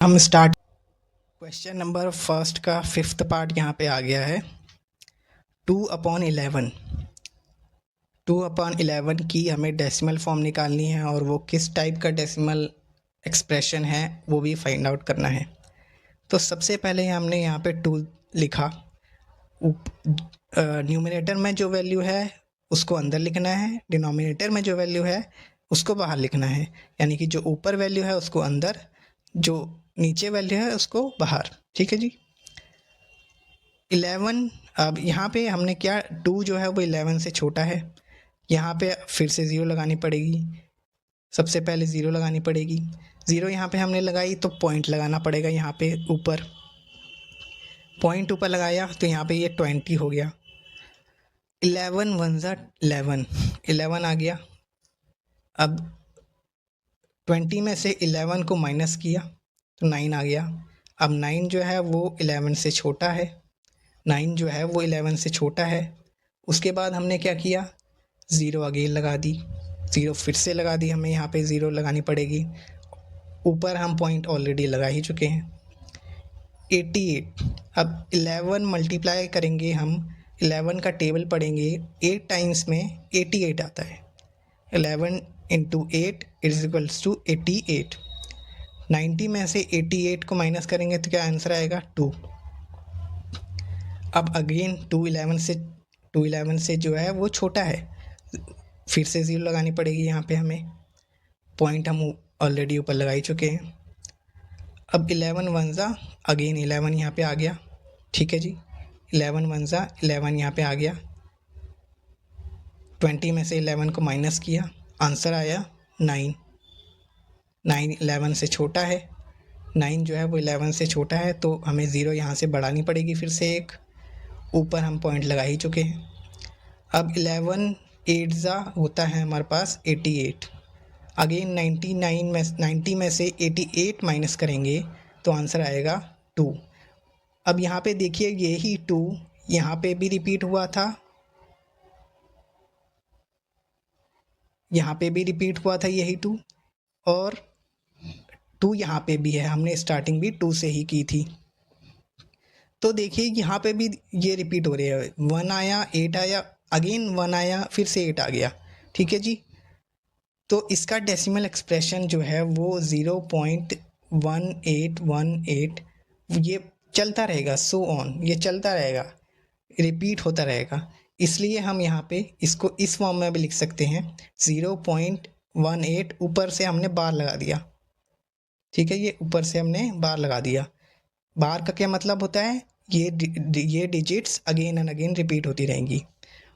हम start. Question number first का fifth part यहाँ पे आ गया है। 2/11 2/11 की हमें डेसिमल फॉर्म निकालनी है और वो किस टाइप का डेसिमल एक्सप्रेशन है वो भी फाइंड आउट करना है। तो सबसे पहले हमने यहाँ पे 2 लिखा। न्यूमरेटर में जो वैल्यू है उसको अंदर लिखना है, डिनोमिनेटर में जो वैल्यू है उसको बाहर लिखना है। यानी कि जो ऊपर वैल्यू है उसको अंदर, जो नीचे वैल्यू है उसको बाहर। ठीक है जी। 11, अब यहाँ पे हमने क्या, 2 जो है वो 11 से छोटा है। यहाँ पे फिर से 0 लगानी पड़ेगी। सबसे पहले 0 लगानी पड़ेगी। 0 यहाँ पे हमने लगाई तो पॉइंट लगाना पड़ेगा। यहाँ पे ऊपर पॉइंट ऊपर लगाया तो यहाँ पे ये 20 हो गया। 11 1 ज़ा 11, 11 आ गया। अब 20 में से 11 को माइनस किया तो 9 आ गया। अब 9 जो है वो 11 से छोटा है। 9 जो है वो 11 से छोटा है। उसके बाद हमने क्या किया, 0 अगेन लगा दी। 0 फिर से लगा दी, हमें यहाँ पे 0 लगानी पड़ेगी। ऊपर हम पॉइंट ऑलरेडी लगा ही चुके हैं। 88, अब 11 मल्टीप्लाई करेंगे हम, 11 का टेबल पढ़ेंगे, 8 टाइम्स में 88 आता है। 11 इंटू 8 इज इक्वल्स टू 88। 90 में से 88 को माइनस करेंगे तो क्या आंसर आएगा, 2। अब अगेन 211 से जो है वो छोटा है, फिर से 0 लगानी पड़ेगी यहाँ पे हमें। पॉइंट हम ऑलरेडी ऊपर लगा ही चुके हैं। अब 11 1 ज़ा, अगेन 11 यहाँ पे आ गया। ठीक है जी। 11 1 ज़ा 11 यहाँ पे आ गया। 20 में से 11 को माइनस किया, आंसर आया 9। 9 11 से छोटा है। 9 जो है वो 11 से छोटा है तो हमें 0 यहाँ से बढ़ानी पड़ेगी फिर से एक। ऊपर हम पॉइंट लगा ही चुके हैं। अब 11 8 ज़ा होता है हमारे पास 88। अगेन 90 में से 88 माइनस करेंगे तो आंसर आएगा 2। अब यहाँ पे देखिए यही 2 यहाँ पे भी रिपीट हुआ था, यहाँ पे भी रिपीट हुआ था यही 2, और 2 यहाँ पे भी है। हमने स्टार्टिंग भी 2 से ही की थी। तो देखिए यहाँ पे भी ये रिपीट हो रही है। 1 आया, 8 आया, अगेन 1 आया, फिर से 8 आ गया। ठीक है जी। तो इसका डेसिमल एक्सप्रेशन जो है वो 0.1818, ये चलता रहेगा, सो ऑन, ये चलता रहेगा, रिपीट होता रहेगा। इसलिए हम यहाँ पे इसको इस फॉर्म में भी लिख सकते हैं, 0.18, ऊपर से हमने बार लगा दिया। ठीक है, ये ऊपर से हमने बार लगा दिया। बार का क्या मतलब होता है, ये digits again and again repeat होती रहेंगी।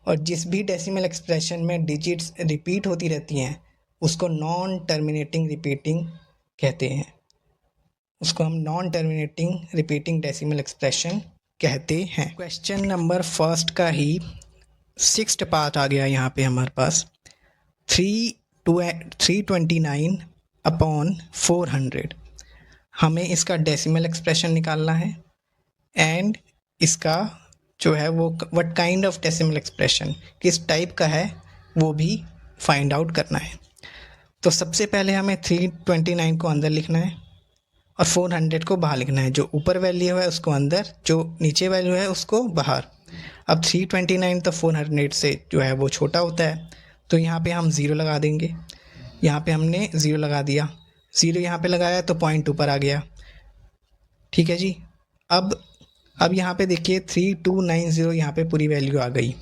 और जिस भी डेसिमल एक्सप्रेशन में डिजिट्स रिपीट होती रहती हैं उसको नॉन टर्मिनेटिंग रिपीटिंग कहते हैं। उसको हम non terminating repeating decimal expression कहते हैं। क्वेश्चन नंबर फर्स्ट का ही 6th पार्ट आ गया यहाँ पे हमारे पास। 329/400 हमें इसका डेसिमल एक्सप्रेशन निकालना है, एंड इसका जो है वो what kind of decimal expression, किस टाइप का है वो भी फाइंड आउट करना है। तो सबसे पहले हमें 329 को अंदर लिखना है और 400 को बाहर लिखना है। जो ऊपर वैल्यू है उसको अंदर, जो नीचे वैल्यू है उसको बाहर। अब 329 तो 400 से जो है वो छोटा होता है, तो यहाँ पे हम 0 लगा देंगे। यहाँ पे हमने 0 लगा दिया, 0 यहाँ पे लगाया तो पॉइंट ऊपर आ गया। ठीक है जी। अब यहाँ पे देखिए 3290 यहाँ पे पूरी वैल्यू आ गई।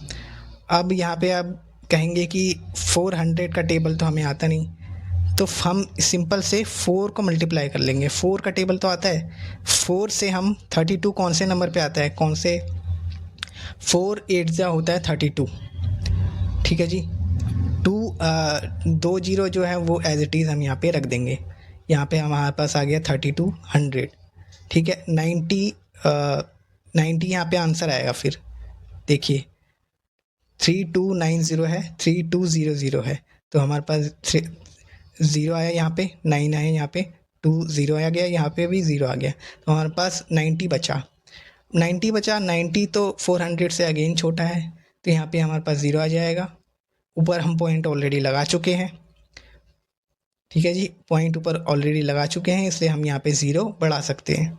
अब यहाँ पे आप कहेंगे कि 400 का टेबल तो हमें आता नहीं, तो हम सिंपल से 4 को मल्टीप्लाई कर लेंगे। 4 का टेबल तो आता है। 4 से हम 32 कौन से नंबर पे आता है, कौन से, 4 8 जा होता है 32। ठीक है जी। 2 जीरो जो है वो एज इट इज़ हम यहाँ पे रख देंगे। यहाँ पे हमारे पास आ गया 3200। ठीक है। 90 यहाँ पे आंसर आएगा। फिर देखिए 3290 है, 3200 है, तो हमारे पास 0 आया, यहाँ पे 9 आया, यहाँ पे 2 0 आ गया, यहाँ पे भी 0 आ गया, तो हमारे पास 90 बचा। 90 तो 400 से अगेन छोटा है, तो यहाँ पे हमारे पास 0 आ जाएगा। ऊपर हम पॉइंट ऑलरेडी लगा चुके हैं। ठीक है जी, पॉइंट ऊपर ऑलरेडी लगा चुके हैं, इसलिए हम यहाँ पे 0 बढ़ा सकते हैं।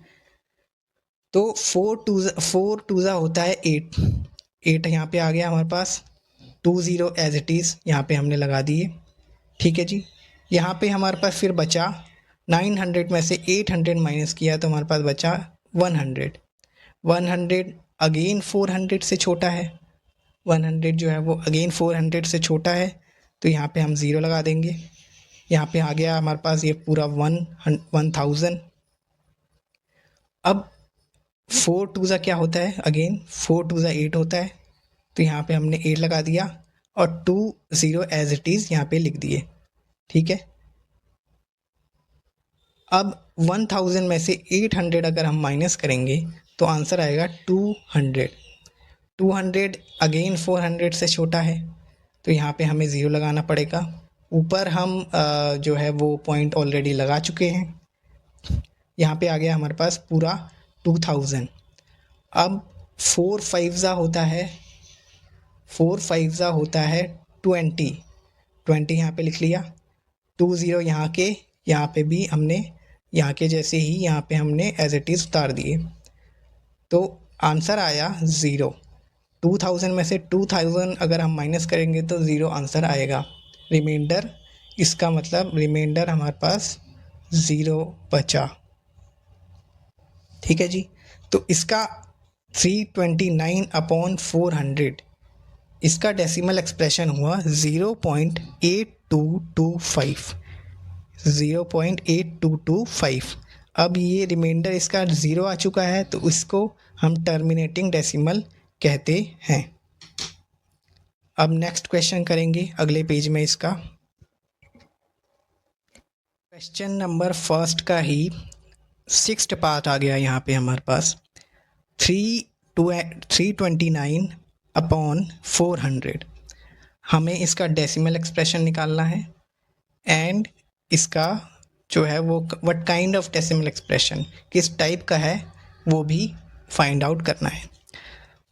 तो 4 टू ज़ा होता है 8, 8 यहाँ पे आ गया हमारे पास, 20 एज इट इज़ यहाँ पे हमने लगा दिए। ठीक है जी, यहाँ पे हमारे पास फिर बचा 900 में से 800 माइनस किया तो हमारे पास बचा 100। 100 अगेन 400 से छोटा है, 100 जो है वो अगेन 400 से छोटा है, तो यहाँ पे हम 0 लगा देंगे। यहाँ पे आ गया हमारे पास ये पूरा 1000। अब 4 टू ज़ा क्या होता है, अगेन 4 टू ज़ा 8 होता है, तो यहाँ पे हमने 8 लगा दिया और 20 एज इट इज़ यहाँ पे लिख दिए। ठीक है, अब 1000 में से 800 अगर हम माइनस करेंगे तो आंसर आएगा 200। 200 अगेन 400 से छोटा है, तो यहाँ पे हमें 0 लगाना पड़ेगा। ऊपर हम जो है वो पॉइंट ऑलरेडी लगा चुके हैं। यहाँ पे आ गया हमारे पास पूरा 2000। अब 4 5 होता है, 4 5 होता है 20, 20 यहाँ पे लिख लिया। 20 यहाँ पे भी हमने यहाँ के जैसे ही यहाँ पे हमने एज इट इज़ उतार दिए, तो आंसर आया 0। 2000 में से 2000 अगर हम माइनस करेंगे तो 0 आंसर आएगा। रिमाइंडर, इसका मतलब रिमाइंडर हमारे पास 0 बचा। ठीक है जी, तो इसका 329/400 इसका डेसिमल एक्सप्रेशन हुआ 0.8225, 0.8225। अब ये रिमाइंडर इसका 0 आ चुका है, तो इसको हम टर्मिनेटिंग डेसिमल कहते हैं। अब नेक्स्ट क्वेश्चन करेंगे अगले पेज में इसका। क्वेश्चन नंबर फर्स्ट का ही 6th पार्ट आ गया यहाँ पे हमारे पास। 329/400 हमें इसका डेसिमल एक्सप्रेशन निकालना है, एंड इसका जो है वो what kind of decimal expression, किस टाइप का है, वो भी फाइंड आउट करना है।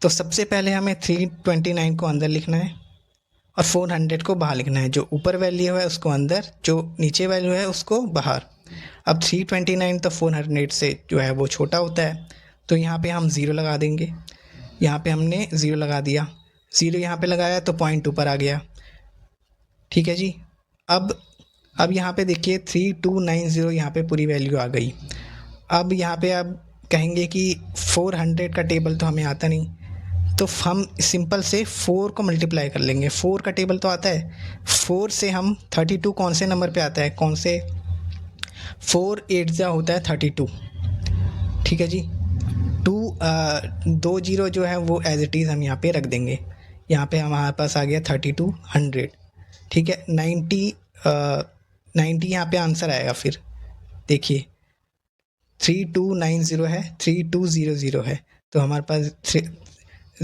तो सबसे पहले हमें 329 को अंदर लिखना है और 400 को बाहर लिखना है। जो ऊपर वैल्यू है उसको अंदर, जो नीचे वैल्यू है उसको बाहर। अब 329 तो 400 से जो है वो छोटा होता है, तो यहाँ पे हम 0 लगा देंगे। यहाँ पे हमने 0 लगा दिया, 0 यहाँ पे लगाया तो पॉइंट ऊपर आ गया। ठीक है जी, अब यहाँ पे देखिए 3290 यहाँ पे पूरी वैल्यू आ गई। अब यहाँ पे आप कहेंगे कि 400 का टेबल तो हमें आता नहीं, तो हम सिंपल से 4 को मल्टीप्लाई कर लेंगे। 4 का टेबल तो आता है, 4 से हम 32 कौन से नंबर पे आता है, कौन से, 4 8 होता है 32। ठीक है जी, 2 0 जो है वो एज इट इज़ हम यहाँ पे रख देंगे। यहाँ पे हमारे पास आ गया 3200। ठीक है, 90 यहाँ पे आंसर आएगा। फिर देखिए 3290 है, 3200 है, तो हमारे पास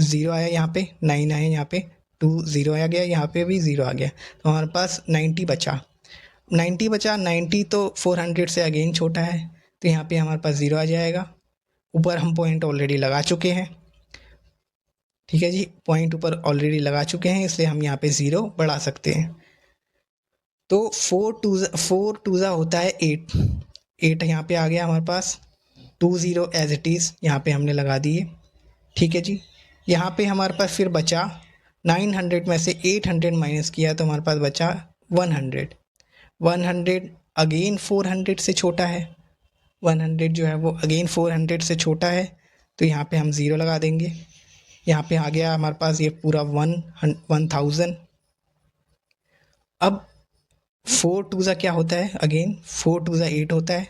0 आया, यहाँ पे 9 आया, यहाँ पे 2 0 आ गया, यहाँ पे भी 0 आ गया, तो हमारे पास 90 बचा। 90 तो 400 से अगेन छोटा है, तो यहाँ पे हमारे पास 0 आ जाएगा। ऊपर हम पॉइंट ऑलरेडी लगा चुके हैं। ठीक है जी, पॉइंट ऊपर ऑलरेडी लगा चुके हैं, इसलिए हम यहाँ पे 0 बढ़ा सकते हैं। तो 4 टू ज़ा होता है 8, 8 यहाँ पे आ गया हमारे पास। 20 एज इट इज़ यहाँ पे हमने लगा दिए। ठीक है जी, यहाँ पे हमारे पास फिर बचा 900 में से 800 माइनस किया तो हमारे पास बचा 100। 100 अगेन 400 से छोटा है, 100 जो है वो अगेन 400 से छोटा है, तो यहाँ पे हम 0 लगा देंगे। यहाँ पे आ गया हमारे पास ये पूरा 1000। अब 4 टू ज़ा क्या होता है, अगेन 4 टू ज़ा 8 होता है,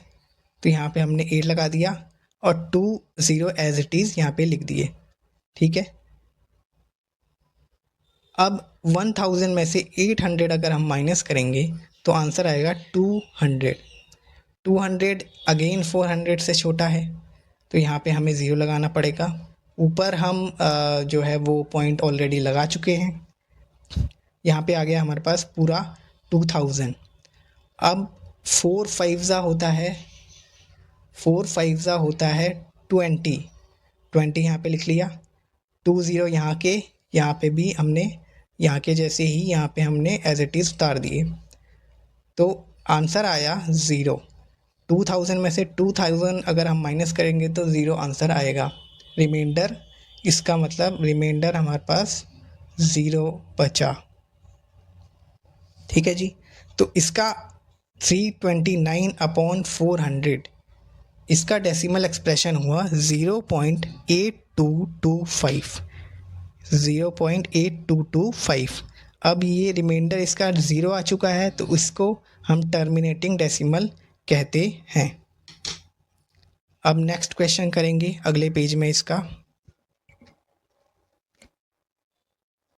तो यहाँ पे हमने 8 लगा दिया और 20 एज इट इज़ यहाँ पे लिख दिए। ठीक है, अब 1000 में से 800 अगर हम माइनस करेंगे तो आंसर आएगा 200। 200 अगेन 400 से छोटा है, तो यहाँ पे हमें 0 लगाना पड़ेगा। ऊपर हम जो है वो पॉइंट ऑलरेडी लगा चुके हैं। यहाँ पे आ गया हमारे पास पूरा 2000। अब 4 5 होता है, 4 5 होता है 20, 20 यहाँ पे लिख लिया। 20 यहाँ पे भी हमने यहाँ के जैसे ही यहाँ पे हमने एज इट इज़ उतार दिए, तो आंसर आया 0। 2000 में से 2000 अगर हम माइनस करेंगे तो 0 आंसर आएगा। रिमाइंडर, इसका मतलब रिमाइंडर हमारे पास 0 बचा। ठीक है जी। तो इसका 329/400 इसका डेसिमल एक्सप्रेशन हुआ 0.8225। 0.8225। अब ये रिमाइंडर इसका 0 आ चुका है तो इसको हम टर्मिनेटिंग डेसिमल कहते हैं। अब नेक्स्ट क्वेश्चन करेंगे अगले पेज में इसका।